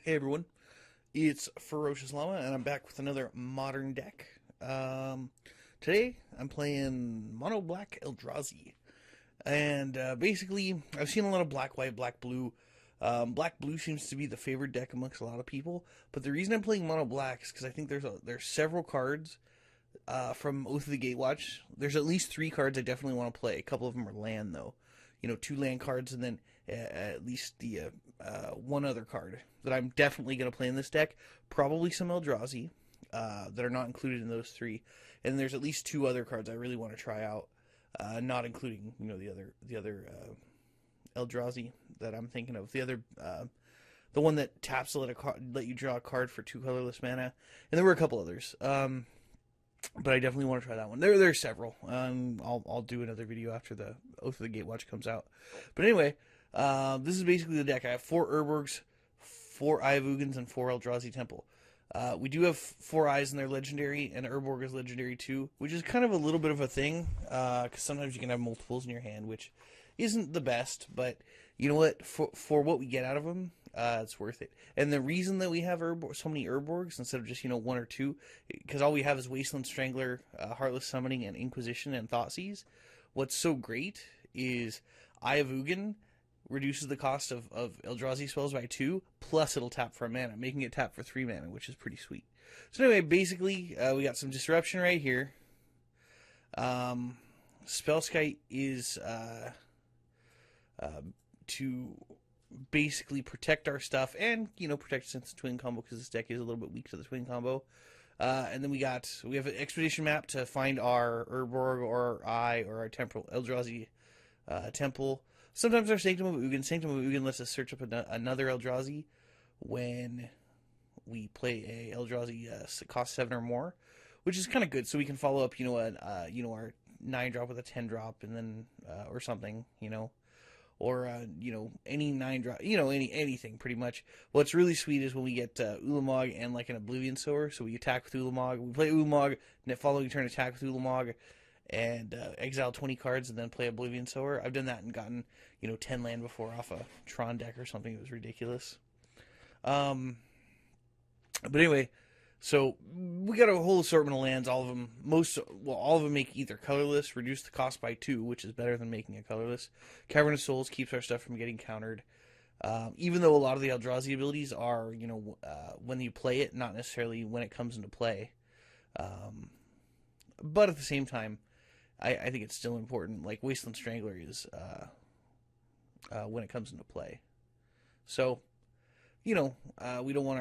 Hey everyone, it's Ferocious Llama, and I'm back with another modern deck. Today I'm playing Mono Black Eldrazi, and basically I've seen a lot of black white, black blue. Black blue seems to be the favored deck amongst a lot of people, but the reason I'm playing Mono Black is because I think there's several cards from Oath of the Gatewatch. There's at least 3 cards I definitely want to play. A couple of them are land though, 2 land cards, and then at least the one other card that I'm definitely going to play in this deck. Probably some Eldrazi that are not included in those 3, and there's at least 2 other cards I really want to try out, not including the other Eldrazi that I'm thinking of. The one that taps to let you draw a card for 2 colorless mana, and there were a couple others. But I definitely want to try that one. There are several. I'll do another video after the Oath of the Gatewatch comes out. But anyway, this is basically the deck. I have 4 Urborgs, 4 Eye of Ugins, and 4 Eldrazi Temple. We do have 4 Eyes in their legendary, and Urborg is legendary too, which is kind of a little bit of a thing, because sometimes you can have multiples in your hand, which isn't the best, but you know what? For what we get out of them, it's worth it. And the reason that we have so many Urborgs instead of just 1 or 2, because all we have is Wasteland Strangler, Heartless Summoning, and Inquisition and Thoughtseize. What's so great is Eye of Ugin reduces the cost of Eldrazi spells by 2, plus it'll tap for a mana, making it tap for 3 mana, which is pretty sweet. So anyway, basically, we got some Disruption right here. Spellskite is to basically protect our stuff and, protect since the twin combo, because this deck is a little bit weak to the twin combo. And then we have an expedition map to find our Urborg or our Eye or our Eldrazi Temple. Sometimes our Sanctum of Ugin. Sanctum of Ugin lets us search up another Eldrazi when we play a Eldrazi cost 7 or more, which is kind of good. So we can follow up, our 9-drop with a 10-drop, and then or something, or any 9-drop, anything pretty much. What's really sweet is when we get Ulamog and like an Oblivion Sower. So we attack with Ulamog, we play Ulamog, and following turn attack with Ulamog, and exile 20 cards and then play Oblivion Sower. I've done that and gotten 10 land before off a Tron deck or something. It was ridiculous. But anyway, so we got a whole assortment of lands. All of them make either colorless, reduce the cost by 2, which is better than making a colorless. Cavern of Souls keeps our stuff from getting countered. Even though a lot of the Eldrazi abilities are, when you play it, not necessarily when it comes into play. But at the same time, I think it's still important. Like Wasteland Strangler is when it comes into play. So, we don't want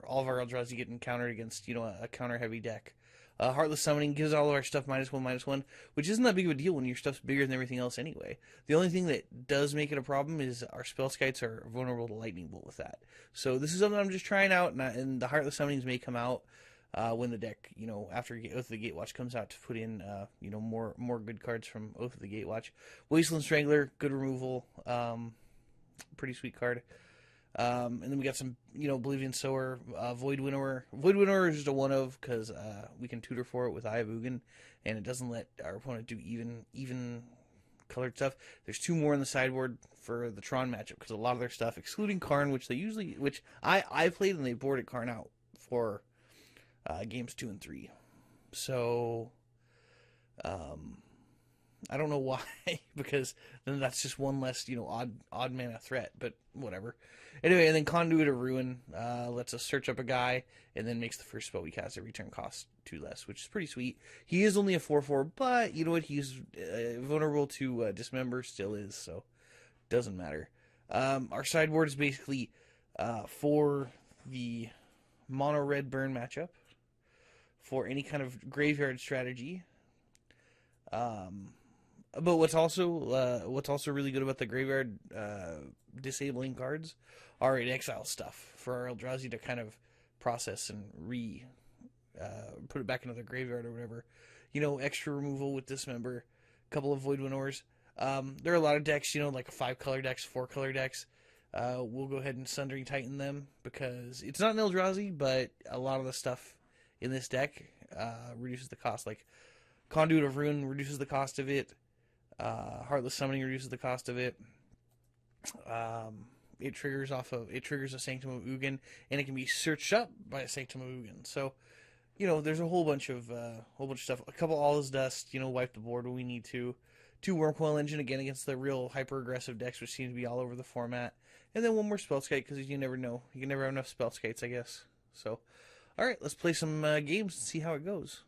all of our Eldrazi getting countered against a counter heavy deck. Heartless Summoning gives all of our stuff -1/-1, which isn't that big of a deal when your stuff's bigger than everything else anyway. The only thing that does make it a problem is our Spellskites are vulnerable to Lightning Bolt with that. So this is something I'm just trying out, and the Heartless Summonings may come out when the deck, after Oath of the Gatewatch comes out, to put in, more good cards from Oath of the Gatewatch. Wasteland Strangler, good removal, pretty sweet card. And then we got some, Oblivion Sower, Void Winnower. Void Winnower is just a one-of, because we can tutor for it with Eye of Ugin, and it doesn't let our opponent do even colored stuff. There's 2 more on the sideboard for the Tron matchup, because a lot of their stuff, excluding Karn, which I played, and they boarded Karn out for games 2 and 3. So, I don't know why, because then that's just one less, odd mana threat, but whatever. Anyway, and then Conduit of Ruin lets us search up a guy, and then makes the first spell we cast every turn cost 2 less, which is pretty sweet. He is only a 4/4, but you know what? He's vulnerable to Dismember, still is, so doesn't matter. Our sideboard is basically for the mono red burn matchup, for any kind of graveyard strategy. But what's also really good about the graveyard disabling cards are in exile stuff for our Eldrazi to kind of process and put it back into the graveyard or whatever. Extra removal with Dismember, a couple of Void Winnowers. There are a lot of decks, like 5-color decks, 4-color decks. We'll go ahead and Sundering Titan them, because it's not an Eldrazi, but a lot of the stuff in this deck reduces the cost. Like Conduit of Ruin reduces the cost of it. Heartless Summoning reduces the cost of it. it triggers a Sanctum of Ugin, and it can be searched up by a Sanctum of Ugin. So, there's a whole bunch of stuff. A couple All's Dust, wipe the board when we need to. 2 Wormcoil Engine, again, against the real hyper-aggressive decks, which seem to be all over the format. And then 1 more Spellskite, because you never know. You can never have enough Spellskites, I guess. So, alright, let's play some games and see how it goes.